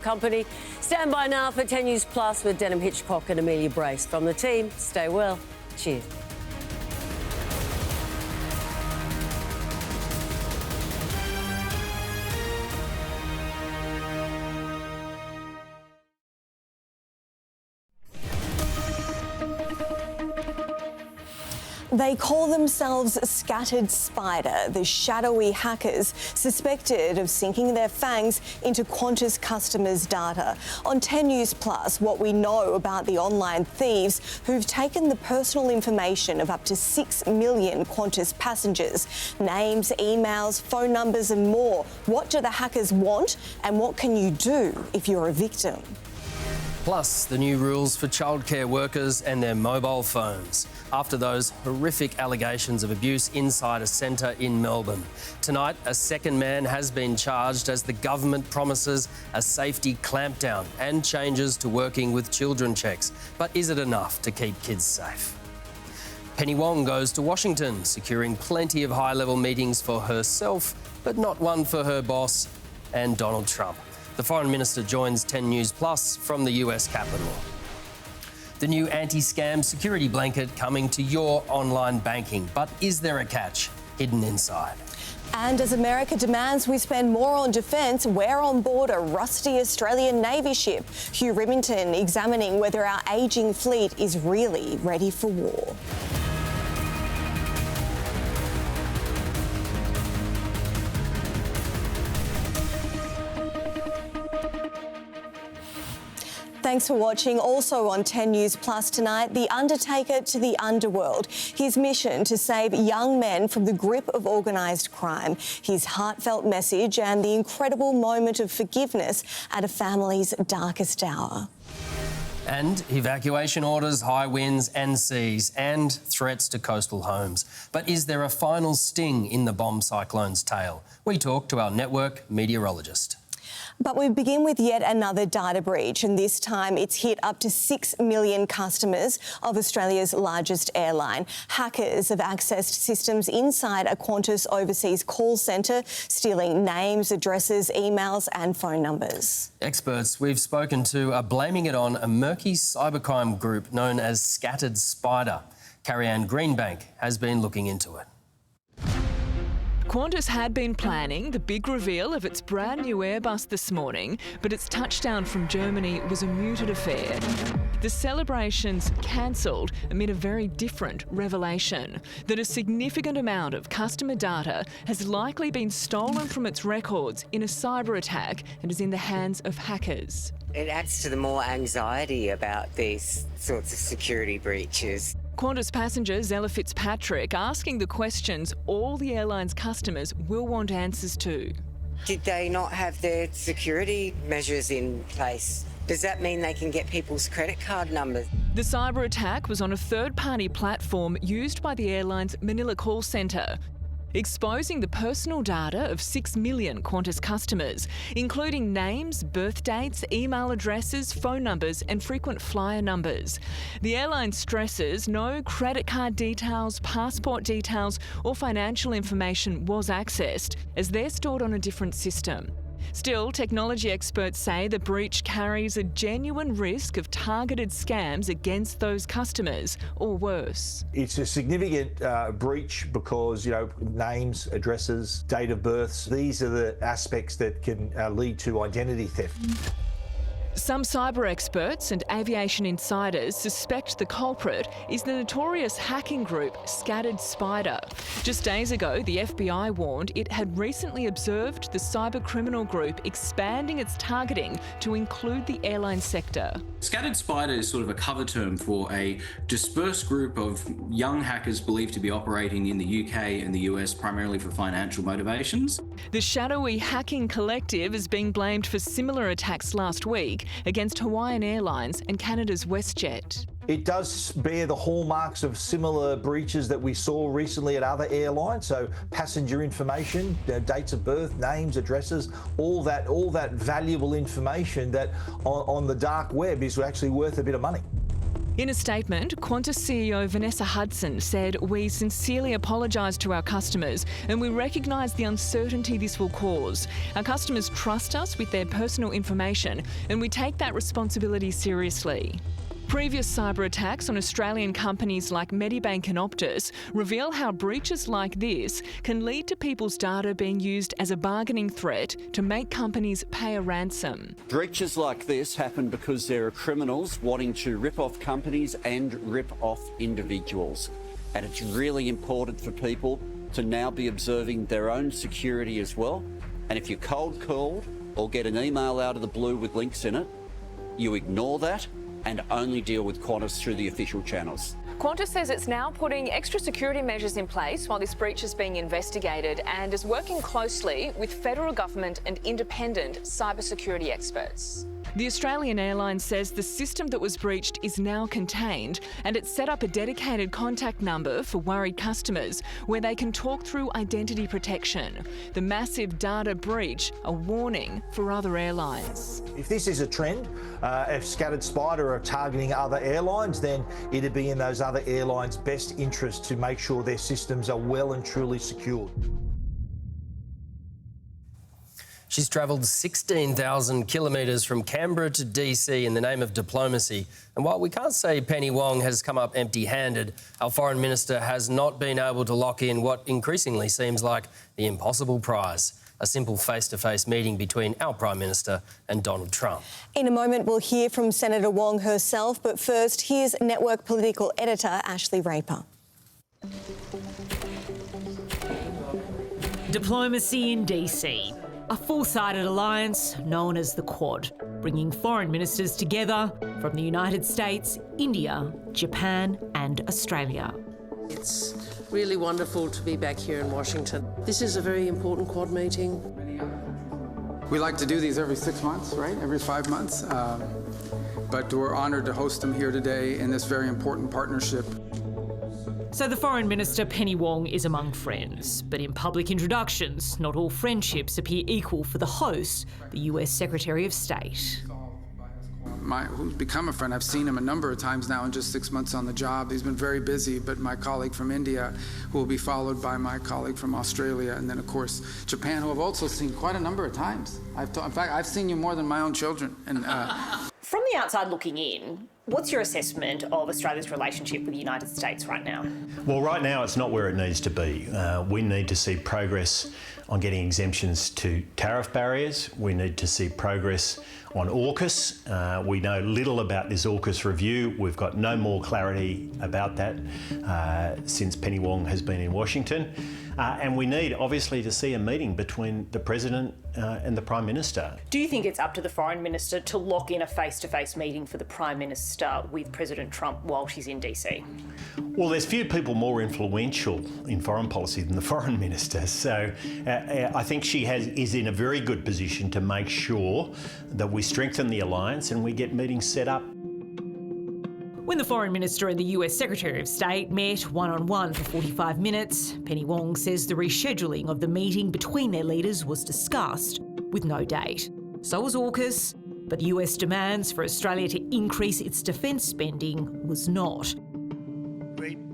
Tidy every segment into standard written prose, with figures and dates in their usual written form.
Company. Stand by now for 10 News Plus with Denham, Hitchcock and Amelia Brace. From the team, stay well. Cheers. They call themselves Scattered Spider, the shadowy hackers suspected of sinking their fangs into Qantas customers' data. On 10 News Plus, what we know about the online thieves who've taken the personal information of up to 6 million Qantas passengers. Names, emails, phone numbers and more. What do the hackers want and what can you do if you're a victim? Plus, the new rules for childcare workers and their mobile phones after those horrific allegations of abuse inside a centre in Melbourne. Tonight, a second man has been charged as the government promises a safety clampdown and changes to working with children checks. But is it enough to keep kids safe? Penny Wong goes to Washington, securing plenty of high-level meetings for herself, but not one for her boss and Donald Trump. The Foreign Minister joins 10 News Plus from the US Capitol. The new anti-scam security blanket coming to your online banking. But is there a catch hidden inside? And as America demands we spend more on defence, we're on board a rusty Australian Navy ship. Hugh Rimmington examining whether our ageing fleet is really ready for war. Thanks for watching. Also on 10 News Plus tonight, the Undertaker to the underworld. His mission to save young men from the grip of organised crime. His heartfelt message and the incredible moment of forgiveness at a family's darkest hour. And evacuation orders, high winds and seas, and threats to coastal homes. But is there a final sting in the bomb cyclone's tail? We talk to our network meteorologist. But we begin with yet another data breach, and this time it's hit up to 6 million customers of Australia's largest airline. Hackers have accessed systems inside a Qantas overseas call centre, stealing names, addresses, emails and phone numbers. Experts we've spoken to are blaming it on a murky cybercrime group known as Scattered Spider. Carrie-Anne Greenbank has been looking into it. Qantas had been planning the big reveal of its brand new Airbus this morning, but its touchdown from Germany was a muted affair. The celebrations cancelled amid a very different revelation that a significant amount of customer data has likely been stolen from its records in a cyber attack and is in the hands of hackers. It adds to the more anxiety about these sorts of security breaches. Qantas passenger Zella Fitzpatrick asking the questions all the airline's customers will want answers to. Did they not have their security measures in place? Does that mean they can get people's credit card numbers? The cyber attack was on a third-party platform used by the airline's Manila call centre, exposing the personal data of 6 million Qantas customers, including names, birth dates, email addresses, phone numbers and frequent flyer numbers. The airline stresses no credit card details, passport details or financial information was accessed, as they're stored on a different system. Still, technology experts say the breach carries a genuine risk of targeted scams against those customers, or worse. It's a significant breach because, names, addresses, date of births, these are the aspects that can lead to identity theft. Some cyber experts and aviation insiders suspect the culprit is the notorious hacking group Scattered Spider. Just days ago, the FBI warned it had recently observed the cyber criminal group expanding its targeting to include the airline sector. Scattered Spider is sort of a cover term for a dispersed group of young hackers believed to be operating in the UK and the US primarily for financial motivations. The shadowy hacking collective is being blamed for similar attacks last week against Hawaiian Airlines and Canada's WestJet. It does bear the hallmarks of similar breaches that we saw recently at other airlines. So passenger information, dates of birth, names, addresses, all that valuable information that on the dark web is actually worth a bit of money. In a statement, Qantas CEO Vanessa Hudson said, "We sincerely apologise to our customers and we recognise the uncertainty this will cause. Our customers trust us with their personal information and we take that responsibility seriously." Previous cyber attacks on Australian companies like Medibank and Optus reveal how breaches like this can lead to people's data being used as a bargaining threat to make companies pay a ransom. Breaches like this happen because there are criminals wanting to rip off companies and rip off individuals. And it's really important for people to now be observing their own security as well. And if you're cold called or get an email out of the blue with links in it, you ignore that and only deal with Qantas through the official channels. Qantas says it's now putting extra security measures in place while this breach is being investigated and is working closely with federal government and independent cybersecurity experts. The Australian airline says the system that was breached is now contained and it's set up a dedicated contact number for worried customers where they can talk through identity protection. The massive data breach, a warning for other airlines. If this is a trend, if Scattered Spider are targeting other airlines, then it'd be in those other airlines' best interest to make sure their systems are well and truly secured. She's travelled 16,000 kilometres from Canberra to DC in the name of diplomacy. And while we can't say Penny Wong has come up empty-handed, our Foreign Minister has not been able to lock in what increasingly seems like the impossible prize, a simple face-to-face meeting between our Prime Minister and Donald Trump. In a moment, we'll hear from Senator Wong herself, but first, here's Network Political Editor Ashley Raper. Diplomacy in DC. A four-sided alliance known as the Quad, bringing foreign ministers together from the United States, India, Japan and Australia. It's really wonderful to be back here in Washington. This is a very important Quad meeting. We like to do these every 6 months, right? Every 5 months. But we're honoured to host them here today in this very important partnership. So the Foreign Minister, Penny Wong, is among friends. But in public introductions, not all friendships appear equal for the host, the US Secretary of State. Who's become a friend. I've seen him a number of times now in just 6 months on the job. He's been very busy, but my colleague from India, who will be followed by my colleague from Australia, and then, of course, Japan, who I've also seen quite a number of times. In fact, I've seen you more than my own children. And from the outside looking in, what's your assessment of Australia's relationship with the United States right now? Well, right now it's not where it needs to be. We need to see progress on getting exemptions to tariff barriers. We need to see progress on AUKUS. We know little about this AUKUS review. We've got no more clarity about that since Penny Wong has been in Washington. And we need, obviously, to see a meeting between the President and the Prime Minister. Do you think it's up to the Foreign Minister to lock in a face-to-face meeting for the Prime Minister with President Trump while she's in DC? Well, there's few people more influential in foreign policy than the Foreign Minister. So I think she is in a very good position to make sure that we strengthen the alliance and we get meetings set up. When the Foreign Minister and the US Secretary of State met one-on-one for 45 minutes, Penny Wong says the rescheduling of the meeting between their leaders was discussed with no date. So was AUKUS, but the US demands for Australia to increase its defence spending was not.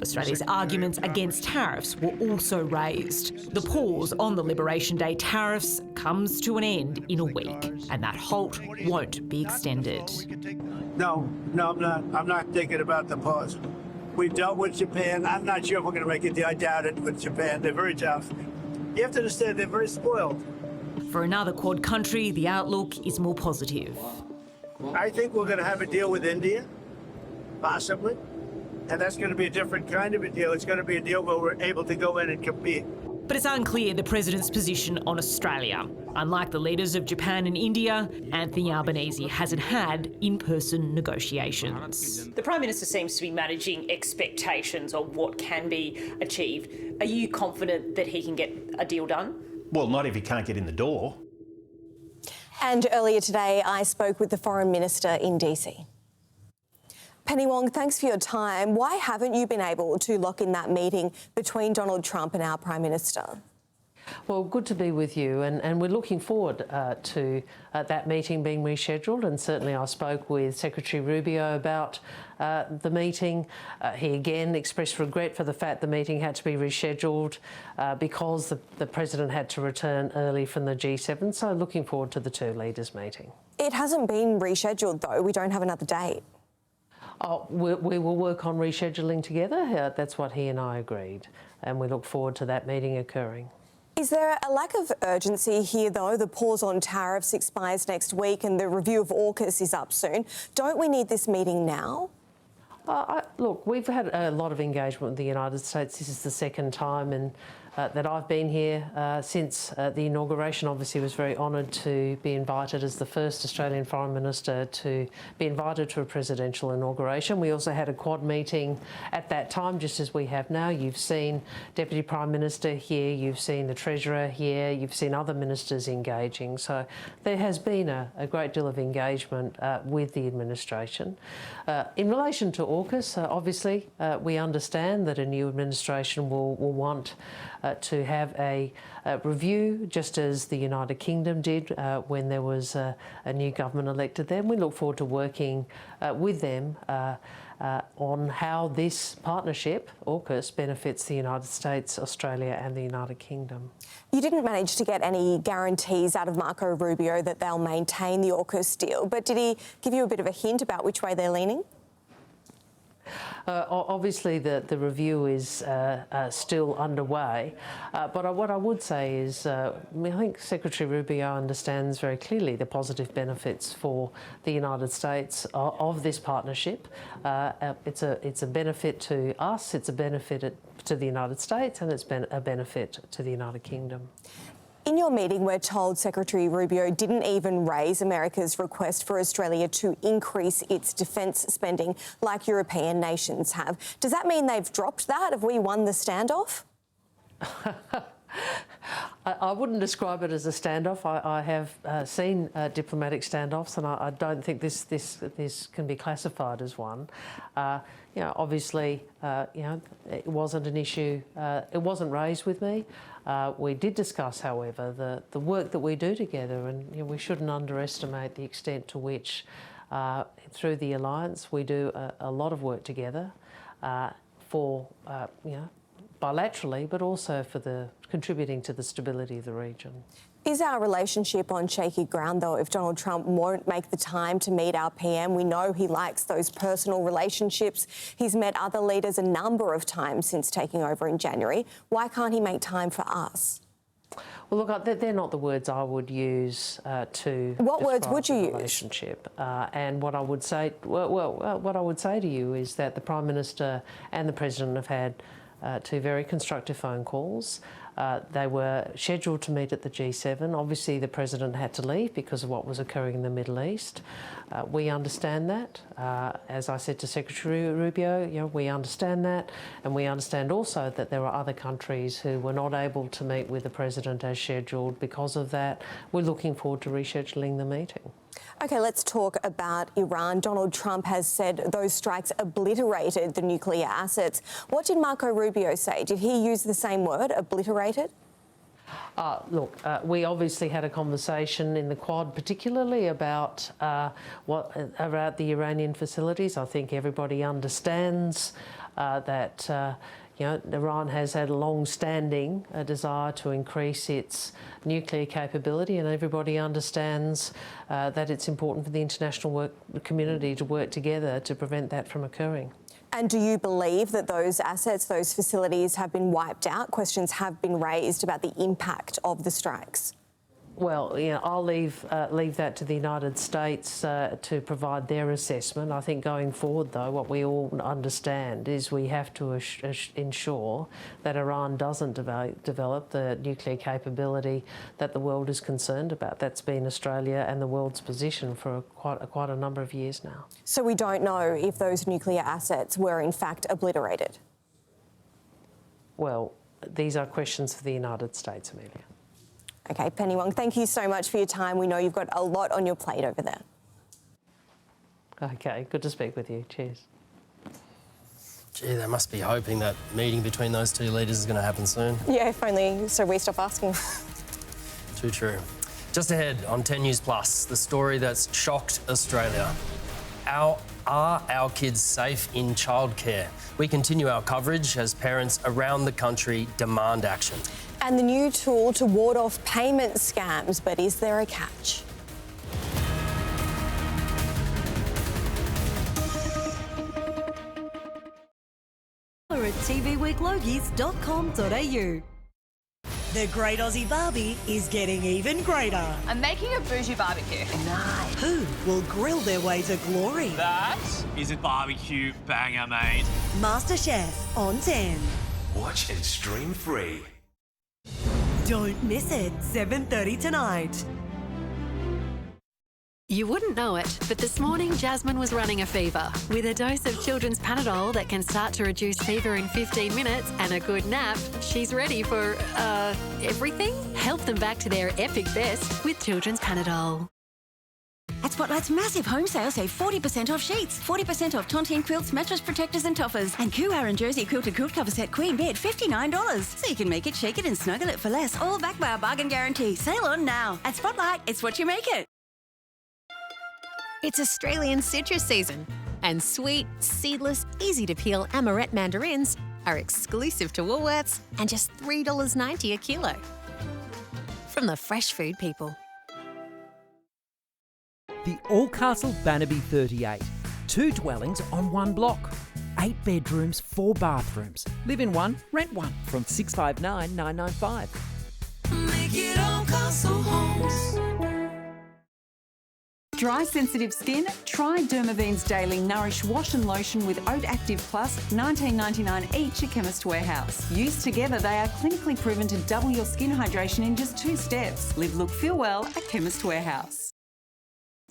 Australia's arguments against tariffs were also raised. The pause on the Liberation Day tariffs comes to an end in a week, and that halt won't be extended. No, I'm not thinking about the pause. We've dealt with Japan. I'm not sure if we're going to make it. I doubt it with Japan. They're very tough. You have to understand they're very spoiled. For another Quad country, the outlook is more positive. I think we're going to have a deal with India, possibly. And that's going to be a different kind of a deal. It's going to be a deal where we're able to go in and compete. But it's unclear the President's position on Australia. Unlike the leaders of Japan and India, Anthony Albanese hasn't had in-person negotiations. The Prime Minister seems to be managing expectations of what can be achieved. Are you confident that he can get a deal done? Well, not if he can't get in the door. And earlier today, I spoke with the Foreign Minister in DC. Penny Wong, thanks for your time. Why haven't you been able to lock in that meeting between Donald Trump and our Prime Minister? Well, good to be with you, and we're looking forward to that meeting being rescheduled, and certainly I spoke with Secretary Rubio about the meeting. He again expressed regret for the fact the meeting had to be rescheduled because the President had to return early from the G7, so looking forward to the two leaders meeting. It hasn't been rescheduled though, we don't have another date. Oh, we will work on rescheduling together, that's what he and I agreed, and we look forward to that meeting occurring. Is there a lack of urgency here, though? The pause on tariffs expires next week and the review of AUKUS is up soon. Don't we need this meeting now? Look, we've had a lot of engagement with the United States. This is the second time that I've been here since the inauguration. Obviously, was very honoured to be invited as the first Australian Foreign Minister to be invited to a presidential inauguration. We also had a Quad meeting at that time, just as we have now. You've seen Deputy Prime Minister here, you've seen the Treasurer here, you've seen other ministers engaging. So there has been a great deal of engagement with the administration. In relation to AUKUS, obviously, we understand that a new administration will want to have a review, just as the United Kingdom did when there was a new government elected there. We look forward to working with them on how this partnership, AUKUS, benefits the United States, Australia and the United Kingdom. You didn't manage to get any guarantees out of Marco Rubio that they'll maintain the AUKUS deal, but did he give you a bit of a hint about which way they're leaning? Obviously, the review is still underway, but what I would say is I think Secretary Rubio understands very clearly the positive benefits for the United States of this partnership. It's a benefit to us, it's a benefit to the United States, and it's been a benefit to the United Kingdom. In your meeting, we're told Secretary Rubio didn't even raise America's request for Australia to increase its defence spending like European nations have. Does that mean they've dropped that? Have we won the standoff? I wouldn't describe it as a standoff. I have seen diplomatic standoffs, and I don't think this can be classified as one. Obviously, it wasn't an issue. It wasn't raised with me. We did discuss, however, the work that we do together, and we shouldn't underestimate the extent to which, through the alliance, we do a lot of work together for bilaterally, but also for the contributing to the stability of the region. Is our relationship on shaky ground, though, if Donald Trump won't make the time to meet our PM? We know he likes those personal relationships. He's met other leaders a number of times since taking over in January. Why can't he make time for us? Well, look, they're not the words I would use to. What words would you use? Relationship, and what I would say, what I would say to you is that the Prime Minister and the President have had two very constructive phone calls. They were scheduled to meet at the G7. Obviously, the President had to leave because of what was occurring in the Middle East. We understand that. As I said to Secretary Rubio, we understand that. And we understand also that there are other countries who were not able to meet with the President as scheduled because of that. We're looking forward to rescheduling the meeting. OK, let's talk about Iran. Donald Trump has said those strikes obliterated the nuclear assets. What did Marco Rubio say? Did he use the same word, obliterated? Look, we obviously had a conversation in the Quad, particularly about about the Iranian facilities. I think everybody understands that Iran has had a long-standing desire to increase its nuclear capability, and everybody understands that it's important for the international community to work together to prevent that from occurring. And do you believe that those assets, those facilities have been wiped out? Questions have been raised about the impact of the strikes. Well, I'll leave that to the United States to provide their assessment. I think going forward, though, what we all understand is we have to ensure that Iran doesn't develop the nuclear capability that the world is concerned about. That's been Australia and the world's position for quite a number of years now. So we don't know if those nuclear assets were in fact obliterated? Well, these are questions for the United States, Amelia. OK, Penny Wong, thank you so much for your time. We know you've got a lot on your plate over there. OK, good to speak with you. Cheers. Gee, they must be hoping that meeting between those two leaders is going to happen soon. Yeah, if only so we stop asking. Too true. Just ahead on 10 News Plus, the story that's shocked Australia. Are our kids safe in childcare? We continue our coverage as parents around the country demand action. And the new tool to ward off payment scams, but is there a catch? At tvweeklogies.com.au. The Great Aussie Barbie is getting even greater. I'm making a bougie barbecue. Nice. Who will grill their way to glory? That is a barbecue banger, mate. MasterChef on 10. Watch and stream free. Don't miss it, 7:30 tonight. You wouldn't know it, but this morning Jasmine was running a fever. With a dose of children's Panadol that can start to reduce fever in 15 minutes and a good nap, she's ready for, everything? Help them back to their epic best with children's Panadol. At Spotlight's massive home sale, save 40% off sheets, 40% off tontine quilts, mattress protectors and toffers, and Kuar and Jersey quilted quilt cover set queen bed, $59. So you can make it, shake it and snuggle it for less, all backed by our bargain guarantee. Sale on now. At Spotlight, it's what you make it. It's Australian citrus season, and sweet, seedless, easy-to-peel amaret mandarins are exclusive to Woolworths and just $3.90 a kilo. From the fresh food people. The Allcastle Bannaby 38. 2 dwellings on 1 block. 8 bedrooms, 4 bathrooms. Live in one, rent one from $659,995. Make it Allcastle Homes. Dry sensitive skin? Try Dermavine's Daily Nourish Wash and Lotion with Oat Active Plus, $19.99 each at Chemist Warehouse. Used together, they are clinically proven to double your skin hydration in just 2 steps. Live, look, feel well at Chemist Warehouse.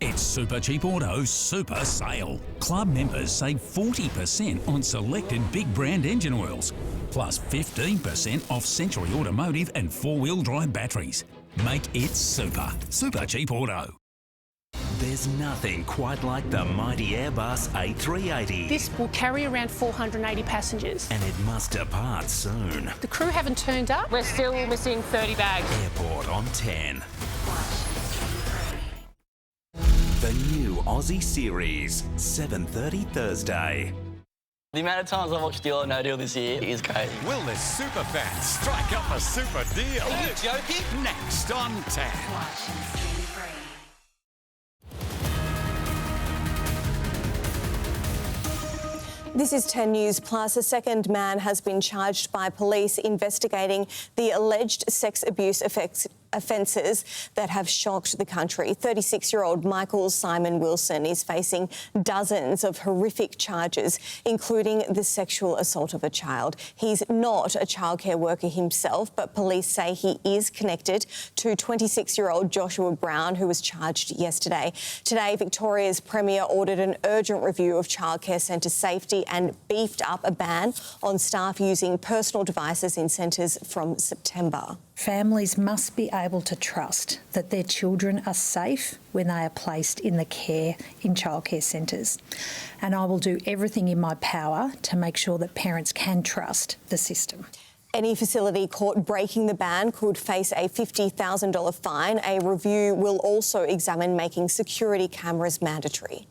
It's Super Cheap Auto's Super Sale. Club members save 40% on selected big brand engine oils, plus 15% off Century Automotive and 4-wheel drive batteries. Make it super. Super Cheap Auto. There's nothing quite like the mighty Airbus A380. This will carry around 480 passengers. And it must depart soon. The crew haven't turned up. We're still missing 30 bags. Airport on 10. The new Aussie series, 7:30 Thursday. The amount of times I watched Deal or No Deal this year is crazy. Will the super fans strike up a super deal? Are you joking? Next on 10. This is 10 News Plus. A second man has been charged by police investigating the alleged sex abuse offences that have shocked the country. 36-year-old Michael Simon Wilson is facing dozens of horrific charges, including the sexual assault of a child. He's not a childcare worker himself, but police say he is connected to 26-year-old Joshua Brown, who was charged yesterday. Today, Victoria's Premier ordered an urgent review of childcare centre safety and beefed up a ban on staff using personal devices in centres from September. Families must be able to trust that their children are safe when they are placed in the care in childcare centres. And I will do everything in my power to make sure that parents can trust the system. Any facility caught breaking the ban could face a $50,000 fine. A review will also examine making security cameras mandatory.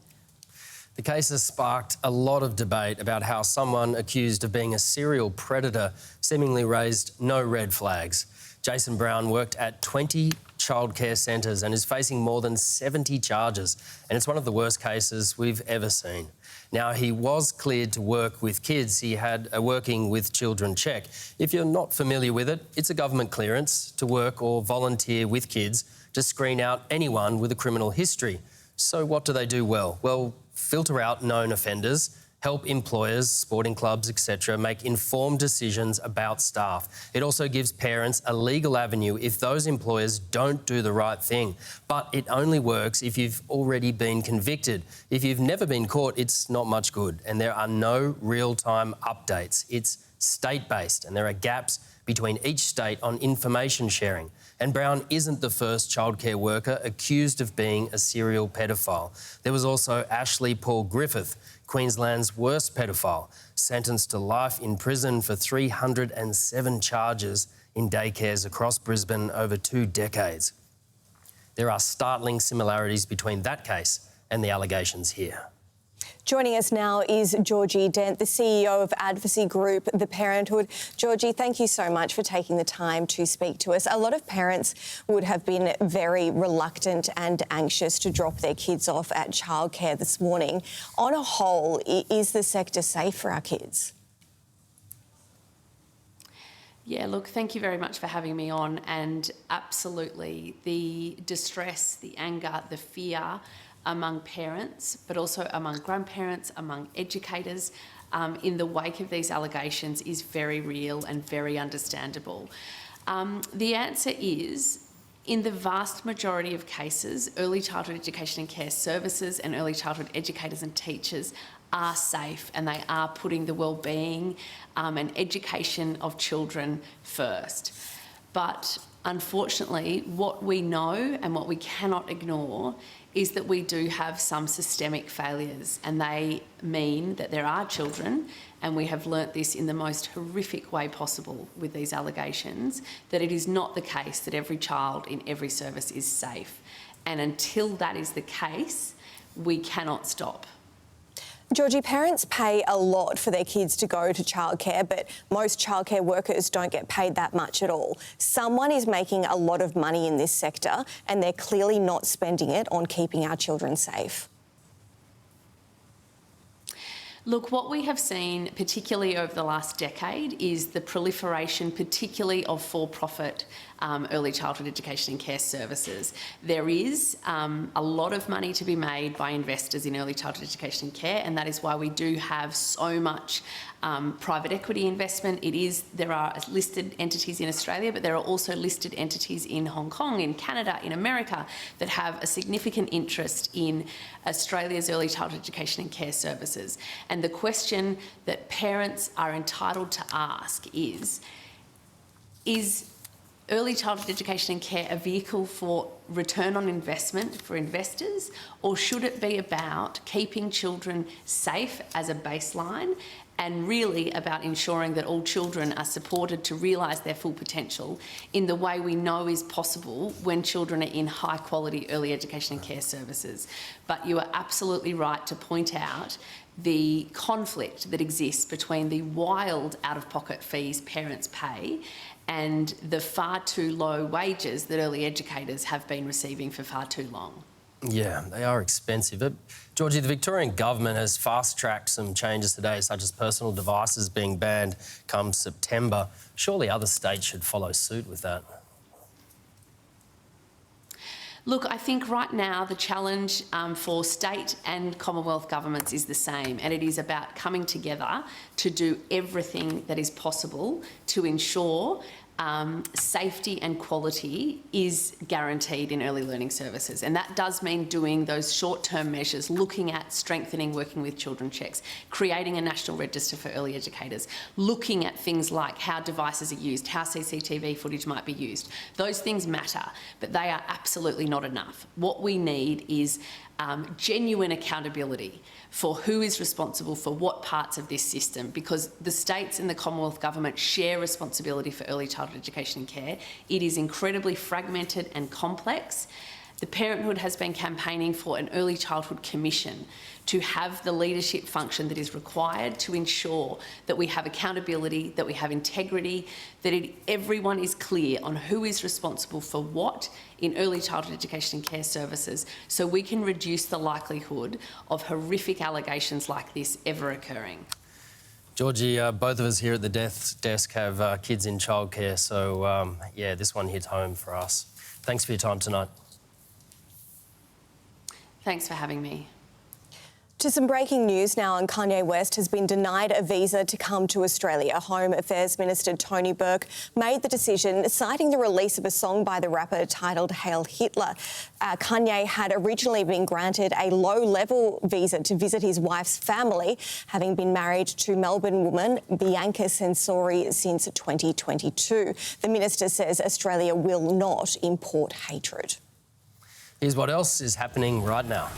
The case has sparked a lot of debate about how someone accused of being a serial predator seemingly raised no red flags. Jason Brown worked at 20 childcare centres and is facing more than 70 charges, and it's one of the worst cases we've ever seen. Now, he was cleared to work with kids. He had a Working with Children check. If you're not familiar with it, it's a government clearance to work or volunteer with kids to screen out anyone with a criminal history. So what do they do well? Well, filter out known offenders, help employers, sporting clubs, etc., make informed decisions about staff. It also gives parents a legal avenue if those employers don't do the right thing. But it only works if you've already been convicted. If you've never been caught, it's not much good. And there are no real-time updates. It's state-based and there are gaps between each state on information sharing. And Brown isn't the first childcare worker accused of being a serial pedophile. There was also Ashley Paul Griffith, Queensland's worst pedophile, sentenced to life in prison for 307 charges in daycares across Brisbane over 2 decades. There are startling similarities between that case and the allegations here. Joining us now is Georgie Dent, the CEO of advocacy group The Parenthood. Georgie, thank you so much for taking the time to speak to us. A lot of parents would have been very reluctant and anxious to drop their kids off at childcare this morning. On a whole, is the sector safe for our kids? Yeah, look, thank you very much for having me on. And absolutely, the distress, the anger, the fear among parents, but also among grandparents, among educators, in the wake of these allegations is very real and very understandable. The answer is, in the vast majority of cases, early childhood education and care services and early childhood educators and teachers are safe, and they are putting the well-being and education of children first. But unfortunately, what we know and what we cannot ignore is that we do have some systemic failures, and they mean that there are children, and we have learnt this in the most horrific way possible with these allegations, that it is not the case that every child in every service is safe. And until that is the case, we cannot stop. Georgie, parents pay a lot for their kids to go to childcare, but most childcare workers don't get paid that much at all. Someone is making a lot of money in this sector, and they're clearly not spending it on keeping our children safe. Look, what we have seen, particularly over the last decade, is the proliferation, particularly of for-profit early childhood education and care services. There is a lot of money to be made by investors in early childhood education and care, and that is why we do have so much private equity investment. There are listed entities in Australia, but there are also listed entities in Hong Kong, in Canada, in America, that have a significant interest in Australia's early childhood education and care services. And the question that parents are entitled to ask is early childhood education and care a vehicle for return on investment for investors, or should it be about keeping children safe as a baseline and really about ensuring that all children are supported to realise their full potential in the way we know is possible when children are in high quality early education and care services? But you are absolutely right to point out the conflict that exists between the wild out-of-pocket fees parents pay and the far too low wages that early educators have been receiving for far too long. Yeah, they are expensive. But, Georgie, the Victorian government has fast-tracked some changes today, such as personal devices being banned come September. Surely other states should follow suit with that. Look, I think right now the challenge for state and Commonwealth governments is the same, and it is about coming together to do everything that is possible to ensure safety and quality is guaranteed in early learning services. And that does mean doing those short-term measures, looking at strengthening working with children checks, creating a national register for early educators, looking at things like how devices are used, how CCTV footage might be used. Those things matter, but they are absolutely not enough. What we need is genuine accountability for who is responsible for what parts of this system, because the states and the Commonwealth Government share responsibility for early childhood education and care. It is incredibly fragmented and complex. The Parenthood has been campaigning for an early childhood commission to have the leadership function that is required to ensure that we have accountability, that we have integrity, that everyone is clear on who is responsible for what in early childhood education and care services, so we can reduce the likelihood of horrific allegations like this ever occurring. Georgie, both of us here at the desk have kids in childcare, so yeah, this one hit home for us. Thanks for your time tonight. Thanks for having me. To some breaking news now, and Kanye West has been denied a visa to come to Australia. Home Affairs Minister Tony Burke made the decision, citing the release of a song by the rapper titled Hail Hitler. Kanye had originally been granted a low-level visa to visit his wife's family, having been married to Melbourne woman Bianca Sensori since 2022. The minister says Australia will not import hatred. Here's what else is happening right now.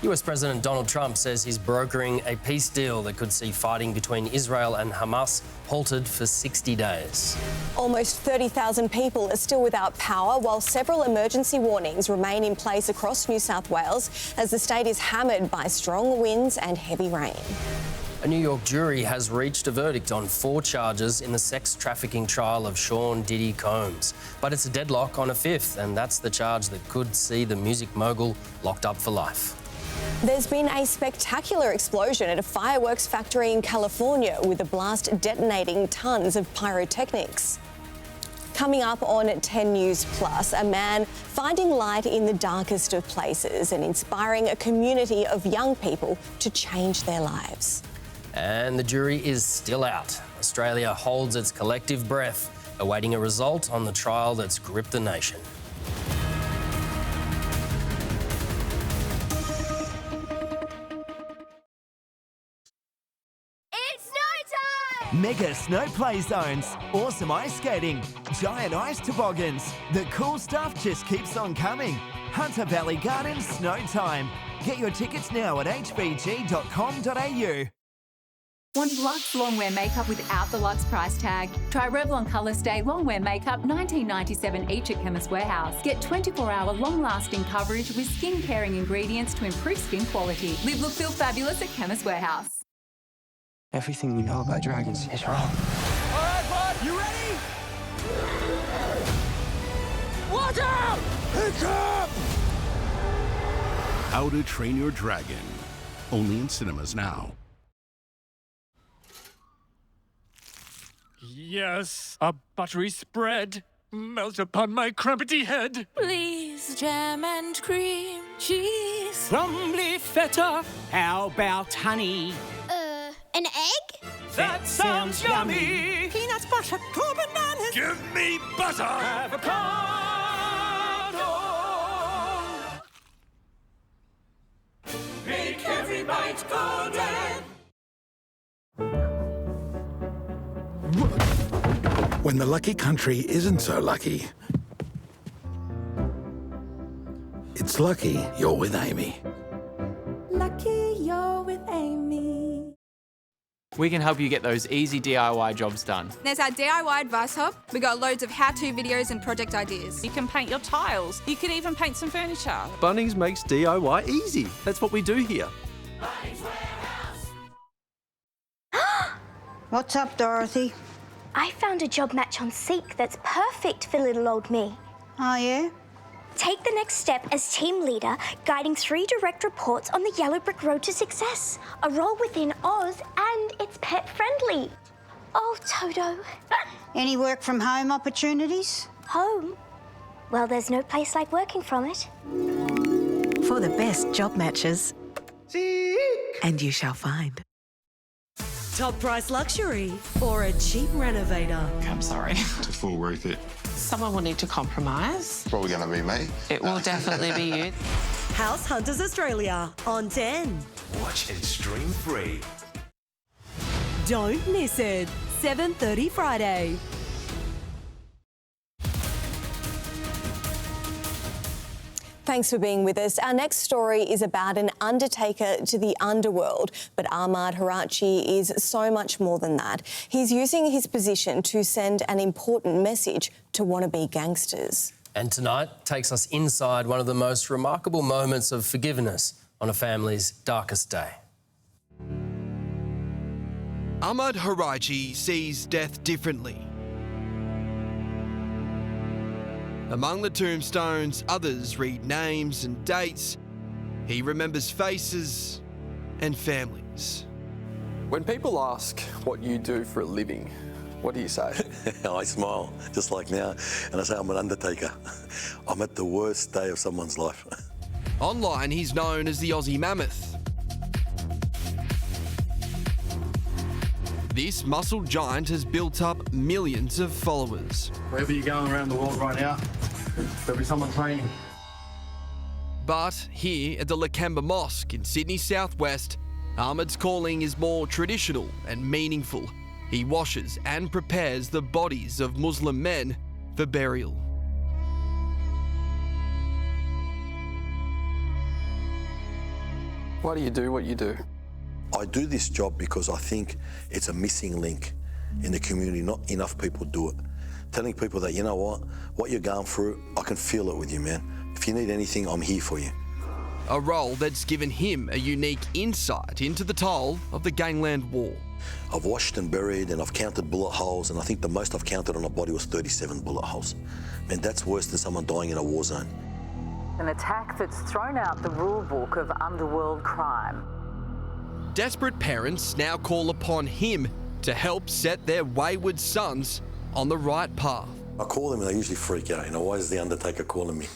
US President Donald Trump says he's brokering a peace deal that could see fighting between Israel and Hamas halted for 60 days. Almost 30,000 people are still without power, while several emergency warnings remain in place across New South Wales as the state is hammered by strong winds and heavy rain. A New York jury has reached a verdict on 4 charges in the sex trafficking trial of Sean Diddy Combs. But it's a deadlock on a 5th, and that's the charge that could see the music mogul locked up for life. There's been a spectacular explosion at a fireworks factory in California, with the blast detonating tons of pyrotechnics. Coming up on 10 News Plus, a man finding light in the darkest of places and inspiring a community of young people to change their lives. And the jury is still out. Australia holds its collective breath, awaiting a result on the trial that's gripped the nation. Mega snow play zones, awesome ice skating, giant ice toboggans. The cool stuff just keeps on coming. Hunter Valley Gardens Snow Time. Get your tickets now at hvg.com.au. Want luxe longwear makeup without the luxe price tag? Try Revlon Colour Stay Longwear Makeup, $19.97 each at Chemist Warehouse. Get 24-hour long-lasting coverage with skin-caring ingredients to improve skin quality. Live, look, feel fabulous at Chemist Warehouse. Everything we know about dragons is wrong. All right, bud, you ready? Watch out! Pick up! How to Train Your Dragon. Only in cinemas now. Yes, a buttery spread. Melt upon my crumpety head. Please, jam and cream cheese. Crumbly feta. How about honey? An egg? That sounds yummy. Peanut butter, 2 bananas. Give me butter. Avocado. Make every bite golden. When the lucky country isn't so lucky, it's lucky you're with Amy. Lucky you're with Amy. We can help you get those easy DIY jobs done. There's our DIY Advice Hub. We got loads of how-to videos and project ideas. You can paint your tiles. You could even paint some furniture. Bunnings makes DIY easy. That's what we do here. What's up, Dorothy? I found a job match on Seek that's perfect for little old me. Oh, yeah? Take the next step as team leader, guiding 3 direct reports on the yellow brick road to success. A role within Oz, and it's pet friendly. Oh, Toto. Any work from home opportunities? Home? Well, there's no place like working from it. For the best job matches. Seek. And you shall find. Top price luxury or a cheap renovator? I'm sorry. It's full worth it. Someone will need to compromise. Probably going to be me. It will definitely be you. House Hunters Australia on 10. Watch and stream free. Don't miss it. 7:30 Friday. Thanks for being with us. Our next story is about an Undertaker to the underworld, but Ahmad Harachi is so much more than that. He's using his position to send an important message to wannabe gangsters. And tonight takes us inside one of the most remarkable moments of forgiveness on a family's darkest day. Ahmad Harachi sees death differently. Among the tombstones, others read names and dates. He remembers faces and families. When people ask what you do for a living, what do you say? I smile, just like now, and I say I'm an Undertaker. I'm at the worst day of someone's life. Online, he's known as the Aussie Mammoth. This muscle giant has built up millions of followers. Wherever you're going around the world right now, there'll be someone praying. But here at the Lakemba Mosque in Sydney Southwest, Ahmed's calling is more traditional and meaningful. He washes and prepares the bodies of Muslim men for burial. Why do you do what you do? I do this job because I think it's a missing link in the community. Not enough people do it. Telling people that, you know what you're going through, I can feel it with you, man. If you need anything, I'm here for you. A role that's given him a unique insight into the toll of the Gangland War. I've washed and buried and I've counted bullet holes, and I think the most I've counted on a body was 37 bullet holes. Man, that's worse than someone dying in a war zone. An attack that's thrown out the rule book of underworld crime. Desperate parents now call upon him to help set their wayward sons on the right path. I call them and they usually freak out. Why is the Undertaker calling me?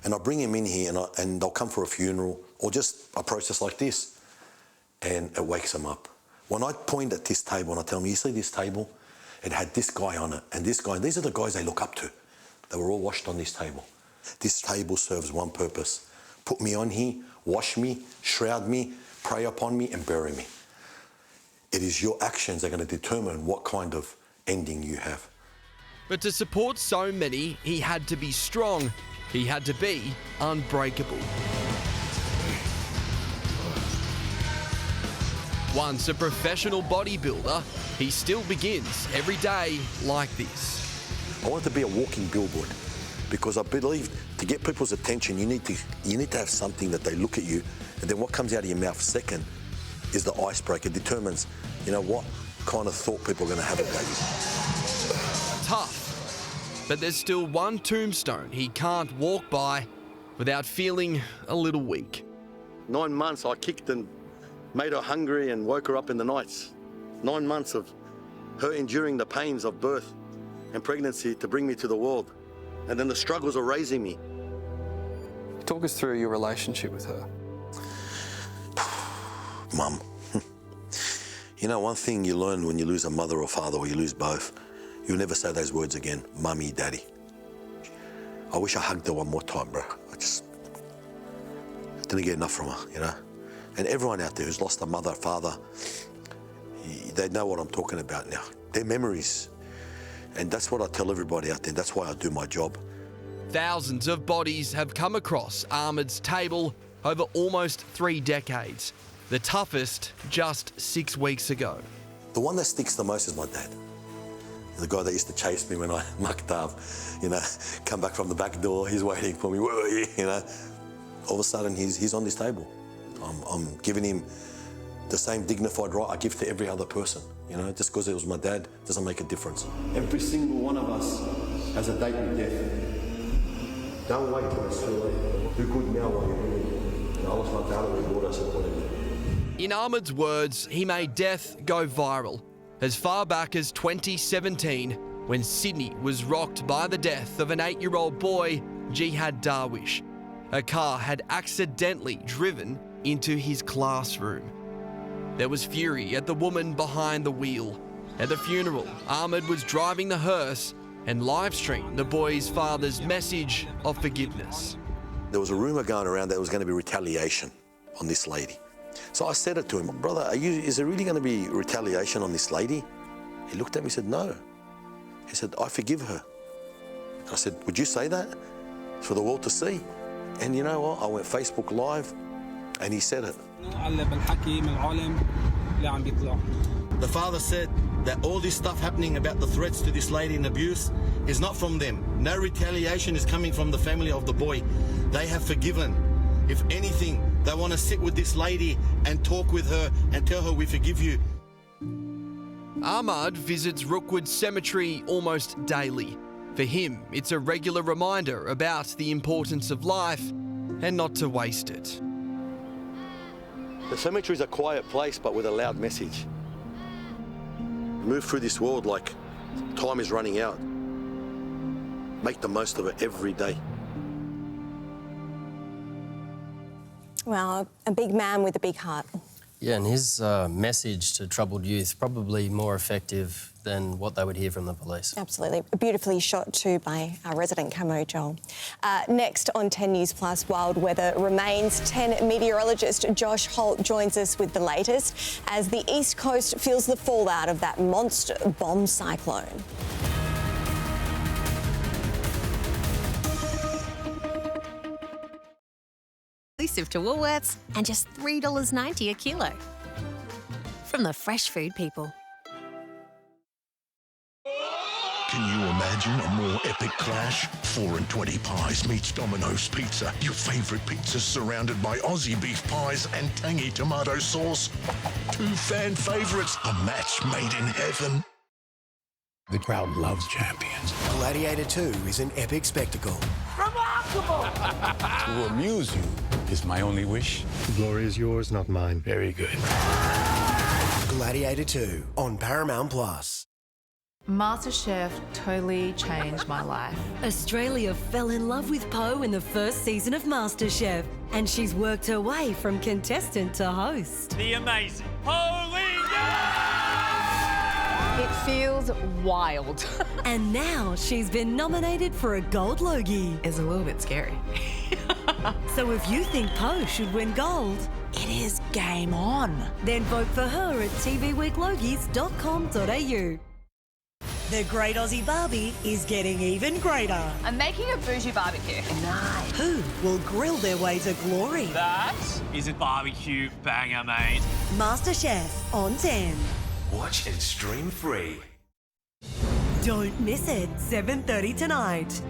And I bring him in here and they'll come for a funeral or just a process like this, and it wakes them up. When I point at this table and I tell them, you see this table? It had this guy on it and this guy. These are the guys they look up to. They were all washed on this table. This table serves one purpose. Put me on here, wash me, shroud me, pray upon me and bury me. It is your actions that are going to determine what kind of ending you have. But to support so many, he had to be strong. He had to be unbreakable. Once a professional bodybuilder, he still begins every day like this. I want to be a walking billboard because I believe to get people's attention, you need to have something that they look at you, and then what comes out of your mouth second is the icebreaker. It determines, what kind of thought people are going to have about you. Tough, but there's still one tombstone he can't walk by without feeling a little weak. 9 months I kicked and made her hungry and woke her up in the nights. 9 months of her enduring the pains of birth and pregnancy to bring me to the world. And then the struggles of raising me. Talk us through your relationship with her. Mum. One thing you learn when you lose a mother or father, or you lose both, you'll never say those words again, mummy, daddy. I wish I hugged her one more time, bro. I just didn't get enough from her, And everyone out there who's lost a mother, father, they know what I'm talking about now. Their memories. And that's what I tell everybody out there. That's why I do my job. Thousands of bodies have come across Ahmed's table over almost 3 decades. The toughest just 6 weeks ago. The one that sticks the most is my dad. The guy that used to chase me when I mucked up, come back from the back door, he's waiting for me, where are you, All of a sudden, he's on this table. I'm giving him the same dignified right I give to every other person. Just because it was my dad doesn't make a difference. Every single one of us has a date with death. Don't wait till it's too late. Do good now while you're doing it. Allah subhanahu wa ta'ala reward us accordingly. In Ahmed's words, he made death go viral as far back as 2017, when Sydney was rocked by the death of an 8-year-old boy, Jihad Darwish. A car had accidentally driven into his classroom. There was fury at the woman behind the wheel. At the funeral, Ahmed was driving the hearse and live-streamed the boy's father's message of forgiveness. There was a rumour going around that there was going to be retaliation on this lady. So I said it to him, brother, is there really going to be retaliation on this lady? He looked at me and said, no. He said, I forgive her. I said, would you say that? It's for the world to see. And you know what? I went Facebook Live and he said it. The father said that all this stuff happening about the threats to this lady and abuse is not from them. No retaliation is coming from the family of the boy. They have forgiven. If anything, they want to sit with this lady and talk with her and tell her we forgive you. Ahmad visits Rookwood Cemetery almost daily. For him, it's a regular reminder about the importance of life and not to waste it. The cemetery is a quiet place, but with a loud message. Move through this world like time is running out. Make the most of it every day. Well, a big man with a big heart. Yeah, and his message to troubled youth probably more effective than what they would hear from the police. Absolutely. Beautifully shot too by our resident camo, Joel. Next on 10 News Plus, wild weather remains. 10 meteorologist Josh Holt joins us with the latest as the East Coast feels the fallout of that monster bomb cyclone. Exclusive to Woolworths and just $3.90 a kilo. From the fresh food people. Can you imagine a more epic clash? 4 and 20 Pies meets Domino's Pizza. Your favourite pizzas surrounded by Aussie beef pies and tangy tomato sauce. 2 fan favourites, a match made in heaven. The crowd loves champions. Gladiator 2 is an epic spectacle. Remarkable! To amuse you is my only wish. The glory is yours, not mine. Very good. Gladiator 2 on Paramount Plus. MasterChef totally changed my life. Australia fell in love with Poe in the first season of MasterChef, and she's worked her way from contestant to host. The amazing Pauline! It feels wild. And now she's been nominated for a Gold Logie. It's a little bit scary. So if you think Poe should win gold, it is game on. Then vote for her at tvweeklogies.com.au. The Great Aussie Barbie is getting even greater. I'm making a bougie barbecue. Nice. Who will grill their way to glory? That is a barbecue banger, mate. MasterChef on 10. Watch and stream free. Don't miss it, 7:30 tonight.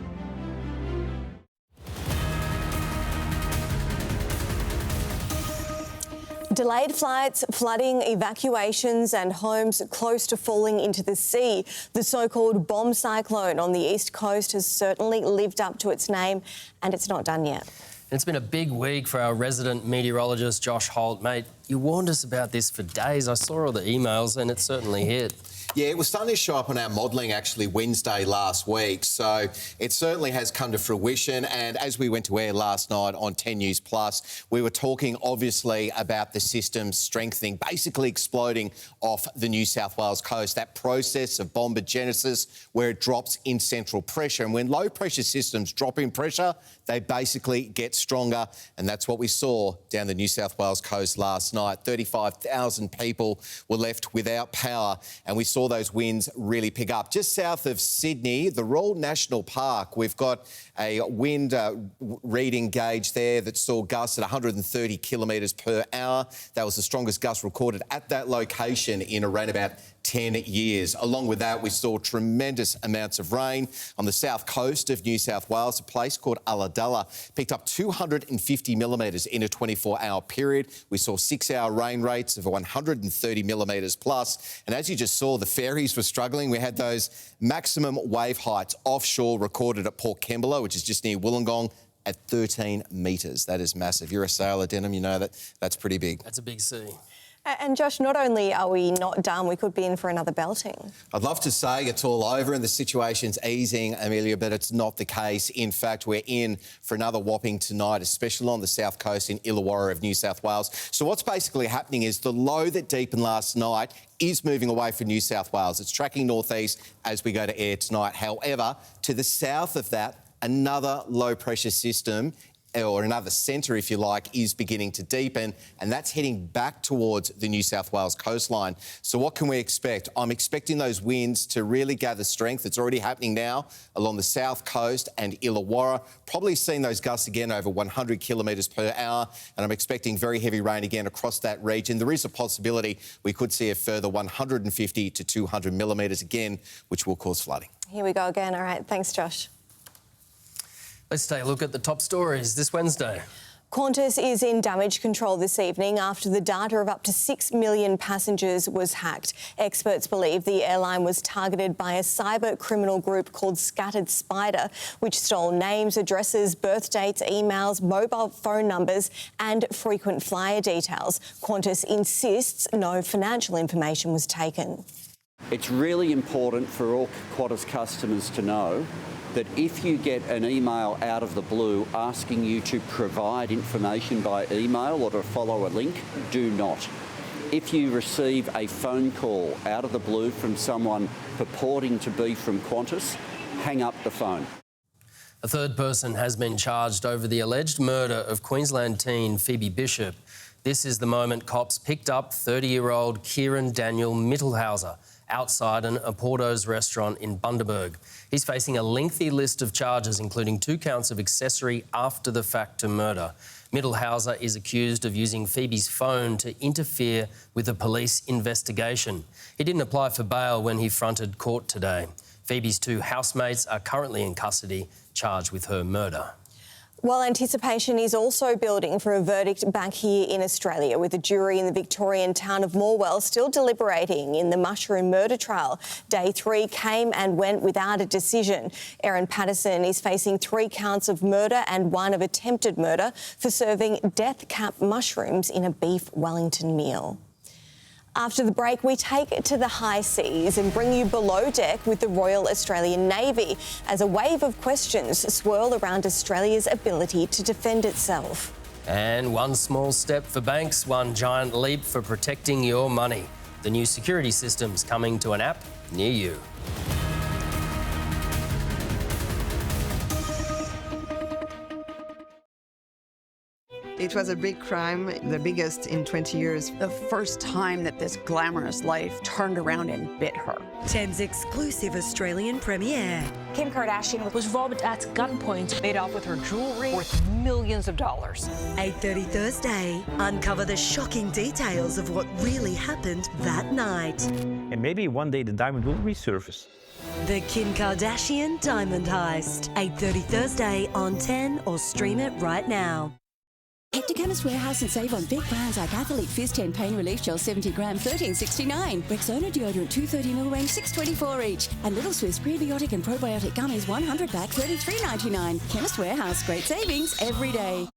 Delayed flights, flooding, evacuations and homes close to falling into the sea. The so-called bomb cyclone on the east coast has certainly lived up to its name, and it's not done yet. It's been a big week for our resident meteorologist, Josh Holt. Mate, you warned us about this for days. I saw all the emails and it certainly hit. Yeah, it was starting to show up on our modelling actually Wednesday last week, so it certainly has come to fruition. And as we went to air last night on 10 News Plus, we were talking obviously about the system strengthening, basically exploding off the New South Wales coast, that process of bombogenesis where it drops in central pressure. And when low pressure systems drop in pressure, they basically get stronger, and that's what we saw down the New South Wales coast last night. 35,000 people were left without power, and we saw those winds really pick up. Just south of Sydney, the Royal National Park, we've got a wind reading gauge there that saw gusts at 130 kilometres per hour. That was the strongest gust recorded at that location in around about 10 years. Along with that, we saw tremendous amounts of rain on the south coast of New South Wales. A place called Ulladulla picked up 250 millimetres in a 24-hour period. We saw 6-hour rain rates of 130 millimetres plus. And as you just saw, the ferries were struggling. We had those maximum wave heights offshore recorded at Port Kembla, which is just near Wollongong, at 13 metres. That is massive. You're a sailor, Denham, you know that's pretty big. That's a big sea. And Josh, not only are we not done, we could be in for another belting. I'd love to say it's all over and the situation's easing, Amelia, but it's not the case. In fact, we're in for another whopping tonight, especially on the south coast in Illawarra of New South Wales. So what's basically happening is the low that deepened last night is moving away from New South Wales. It's tracking northeast as we go to air tonight. However, to the south of that, another low pressure system, or another centre, if you like, is beginning to deepen, and that's heading back towards the New South Wales coastline. So what can we expect? I'm expecting those winds to really gather strength. It's already happening now along the south coast and Illawarra. Probably seeing those gusts again over 100 kilometres per hour, and I'm expecting very heavy rain again across that region. There is a possibility we could see a further 150 to 200 millimetres again, which will cause flooding. Here we go again. All right, thanks, Josh. Let's take a look at the top stories this Wednesday. Qantas is in damage control this evening after the data of up to 6 million passengers was hacked. Experts believe the airline was targeted by a cyber criminal group called Scattered Spider, which stole names, addresses, birth dates, emails, mobile phone numbers and frequent flyer details. Qantas insists no financial information was taken. It's really important for all Qantas customers to know that if you get an email out of the blue asking you to provide information by email or to follow a link, do not. If you receive a phone call out of the blue from someone purporting to be from Qantas, hang up the phone. A third person has been charged over the alleged murder of Queensland teen Phoebe Bishop. This is the moment cops picked up 30-year-old Kieran Daniel Mittelhauser outside an Oporto's restaurant in Bundaberg. He's facing a lengthy list of charges, including 2 counts of accessory after the fact to murder. Mittelhauser is accused of using Phoebe's phone to interfere with a police investigation. He didn't apply for bail when he fronted court today. Phoebe's 2 housemates are currently in custody, charged with her murder. While anticipation is also building for a verdict back here in Australia, with a jury in the Victorian town of Morwell still deliberating in the mushroom murder trial. Day 3 came and went without a decision. Erin Patterson is facing 3 counts of murder and 1 of attempted murder for serving death-cap mushrooms in a beef Wellington meal. After the break, we take it to the high seas and bring you below deck with the Royal Australian Navy as a wave of questions swirl around Australia's ability to defend itself. And 1 small step for banks, 1 giant leap for protecting your money. The new security system's coming to an app near you. It was a big crime, the biggest in 20 years. The first time that this glamorous life turned around and bit her. 10's exclusive Australian premiere. Kim Kardashian was robbed at gunpoint, made off with her jewellery worth millions of dollars. 8:30 Thursday, uncover the shocking details of what really happened that night. And maybe one day the diamond will resurface. The Kim Kardashian Diamond Heist. 8:30 Thursday on 10 or stream it right now. Head to Chemist Warehouse and save on big brands like Athlete Fizz 10 Pain Relief Gel 70 gram, $13.69. Rexona Deodorant 230ml range, $6.24 each. And Little Swiss Prebiotic and Probiotic Gummies 100 pack, $33.99. Chemist Warehouse, great savings every day.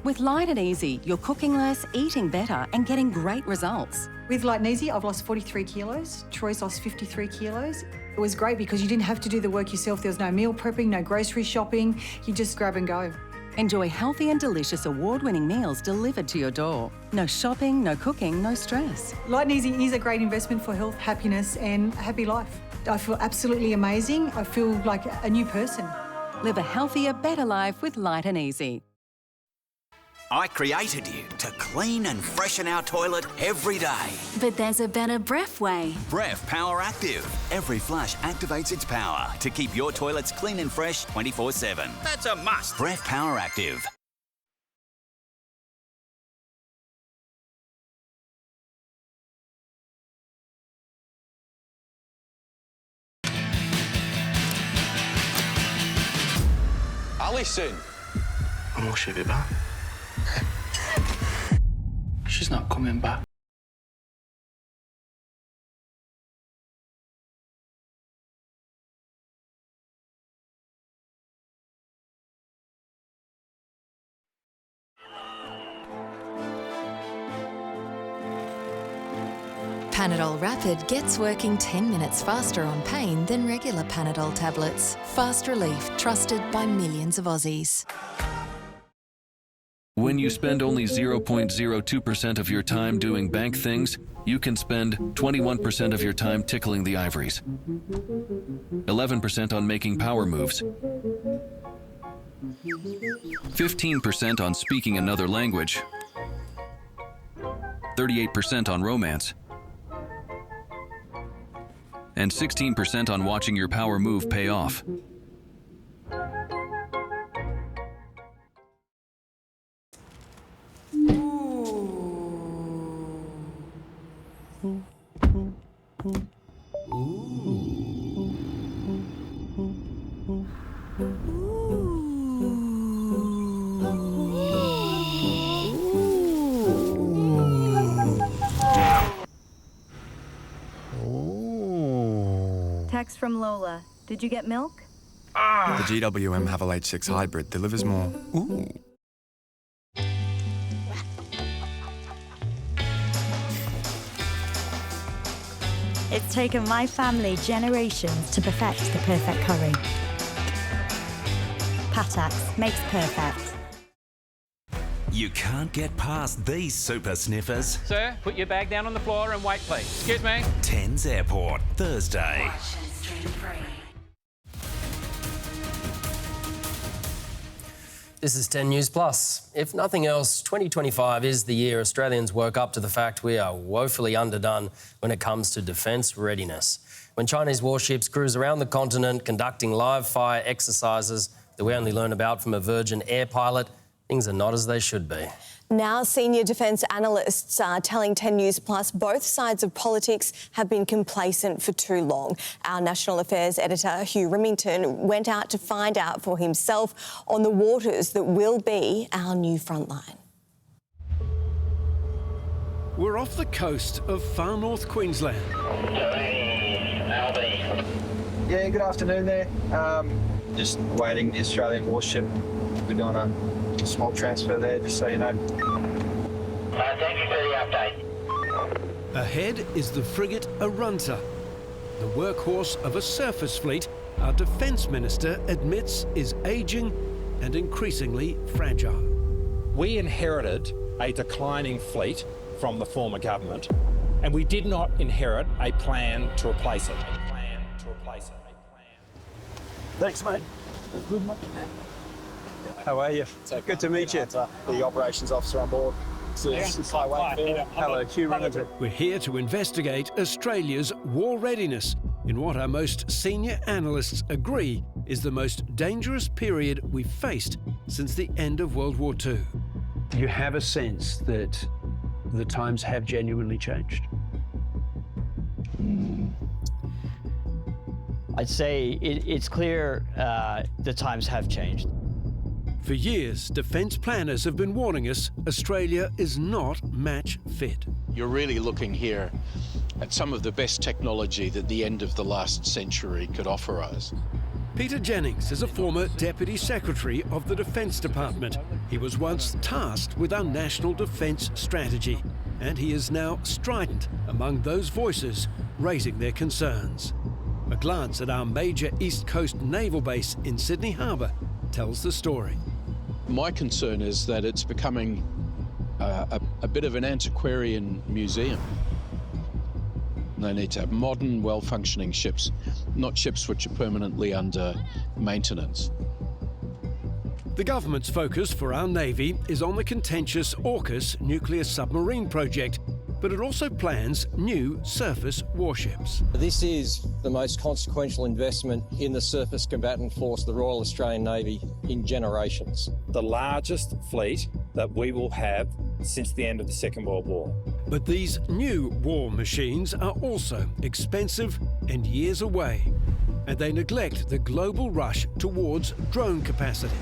With Light and Easy, you're cooking less, eating better and getting great results. With Light and Easy, I've lost 43 kilos. Troy's lost 53 kilos. It was great because you didn't have to do the work yourself. There was no meal prepping, no grocery shopping. You just grab and go. Enjoy healthy and delicious award-winning meals delivered to your door. No shopping, no cooking, no stress. Light and Easy is a great investment for health, happiness and a happy life. I feel absolutely amazing. I feel like a new person. Live a healthier, better life with Light and Easy. I created you to clean and freshen our toilet every day. But there's a better Bref way. Bref Power Active. Every flush activates its power to keep your toilets clean and fresh 24/7. That's a must. Bref Power Active. Alison! And will she be back? She's not coming back. Panadol Rapid gets working 10 minutes faster on pain than regular Panadol tablets. Fast relief, trusted by millions of Aussies. When you spend only 0.02% of your time doing bank things, you can spend 21% of your time tickling the ivories, 11% on making power moves, 15% on speaking another language, 38% on romance, and 16% on watching your power move pay off. Text from Lola. Did you get milk? The GWM Havel H6 Hybrid delivers more. Ooh. It's taken my family generations to perfect the perfect curry. Patax makes perfect. You can't get past these super sniffers. Sir, put your bag down on the floor and wait, please. Excuse me. Thames Airport, Thursday. This is 10 News Plus. If nothing else, 2025 is the year Australians woke up to the fact we are woefully underdone when it comes to defence readiness. When Chinese warships cruise around the continent conducting live fire exercises that we only learn about from a Virgin air pilot, things are not as they should be. Now, senior defence analysts are telling 10 News Plus both sides of politics have been complacent for too long. Our National Affairs editor, Hugh Remington, went out to find out for himself on the waters that will be our new frontline. We're off the coast of far north Queensland. Yeah, good afternoon there. Just waiting the Australian warship. We're doing a small transfer there, just so you know. Thank you for the update. Ahead is the frigate Arunta, the workhorse of a surface fleet our Defence Minister admits is ageing and increasingly fragile. We inherited a declining fleet from the former government, and we did not inherit a plan to replace it. Thanks, mate. Good, mate. How are you? Good to meet you. The operations officer on board. Hello, Hugh Remington. We're here to investigate Australia's war readiness in what our most senior analysts agree is the most dangerous period we've faced since the end of World War II. You have a sense that the times have genuinely changed? I'd say it's clear the times have changed. For years, defence planners have been warning us Australia is not match fit. You're really looking here at some of the best technology that the end of the last century could offer us. Peter Jennings is a former Deputy Secretary of the Defence Department. He was once tasked with our national defence strategy, and he is now strident among those voices raising their concerns. A glance at our major East Coast naval base in Sydney Harbour tells the story. My concern is that it's becoming a bit of an antiquarian museum. They need to have modern, well-functioning ships, not ships which are permanently under maintenance. The government's focus for our Navy is on the contentious AUKUS nuclear submarine project, but it also plans new surface warships. This is the most consequential investment in the surface combatant force of the Royal Australian Navy in generations. The largest fleet that we will have since the end of the Second World War. But these new war machines are also expensive and years away, and they neglect the global rush towards drone capacity.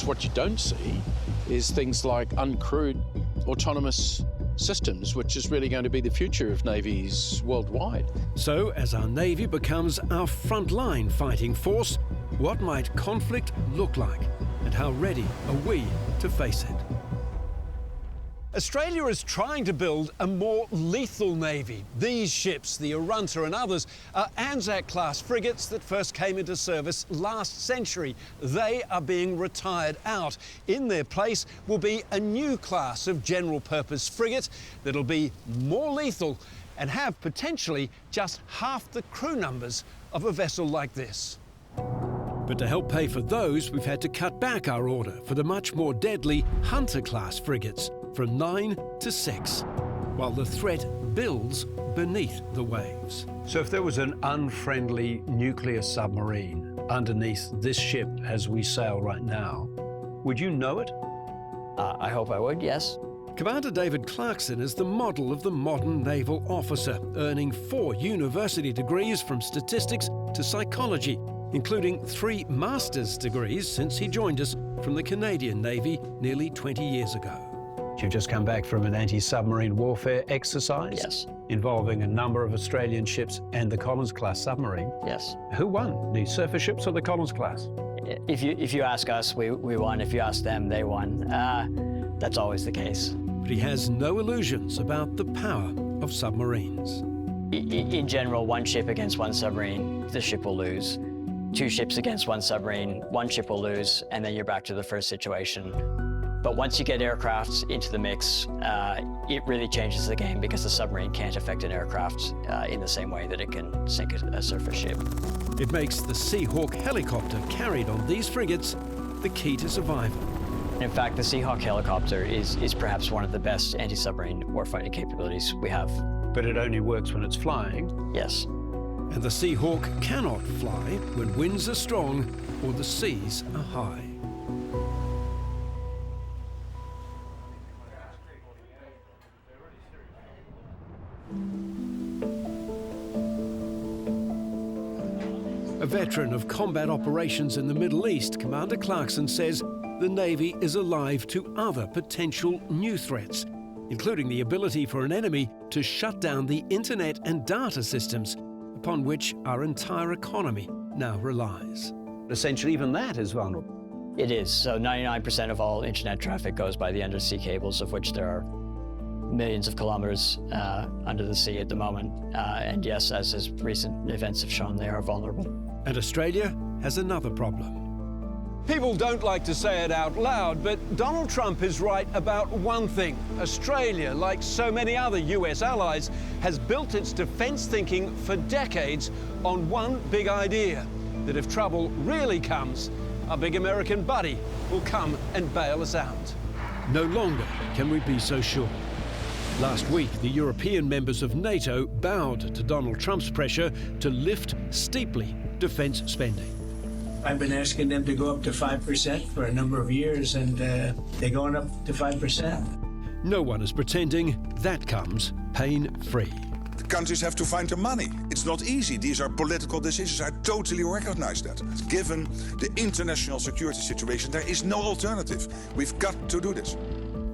What you don't see is things like uncrewed autonomous systems, which is really going to be the future of navies worldwide. So, as our Navy becomes our frontline fighting force, what might conflict look like, and how ready are we to face it? Australia is trying to build a more lethal navy. These ships, the Arunta and others, are Anzac-class frigates that first came into service last century. They are being retired out. In their place will be a new class of general-purpose frigate that'll be more lethal and have potentially just half the crew numbers of a vessel like this. But to help pay for those, we've had to cut back our order for the much more deadly Hunter-class frigates, from 9 to 6, while the threat builds beneath the waves. So if there was an unfriendly nuclear submarine underneath this ship as we sail right now, would you know it? I hope I would, yes. Commander David Clarkson is the model of the modern naval officer, earning 4 university degrees from statistics to psychology, including 3 master's degrees since he joined us from the Canadian Navy nearly 20 years ago. You've just come back from an anti-submarine warfare exercise? Yes. Involving a number of Australian ships and the Collins-class submarine? Yes. Who won, the surface ships or the Collins-class? If you ask us, we won. If you ask them, they won. That's always the case. But he has no illusions about the power of submarines. In general, 1 ship against 1 submarine, the ship will lose. 2 ships against 1 submarine, 1 ship will lose, and then you're back to the first situation. But once you get aircrafts into the mix, it really changes the game because the submarine can't affect an aircraft in the same way that it can sink a surface ship. It makes the Seahawk helicopter carried on these frigates the key to survival. In fact, the Seahawk helicopter is perhaps one of the best anti-submarine warfighting capabilities we have. But it only works when it's flying? Yes. And the Seahawk cannot fly when winds are strong or the seas are high. A veteran of combat operations in the Middle East, Commander Clarkson says the Navy is alive to other potential new threats, including the ability for an enemy to shut down the internet and data systems upon which our entire economy now relies. Essentially, even that is vulnerable. It is. So 99% of all internet traffic goes by the undersea cables, of which there are millions of kilometers under the sea at the moment. And yes, as recent events have shown, they are vulnerable. And Australia has another problem. People don't like to say it out loud, but Donald Trump is right about one thing. Australia, like so many other US allies, has built its defense thinking for decades on one big idea, that if trouble really comes, our big American buddy will come and bail us out. No longer can we be so sure. Last week, the European members of NATO bowed to Donald Trump's pressure to lift steeply defense spending. I've been asking them to go up to 5% for a number of years, and they're going up to 5%. No one is pretending that comes pain-free. The countries have to find the money. It's not easy. These are political decisions. I totally recognize that. Given the international security situation, there is no alternative. We've got to do this.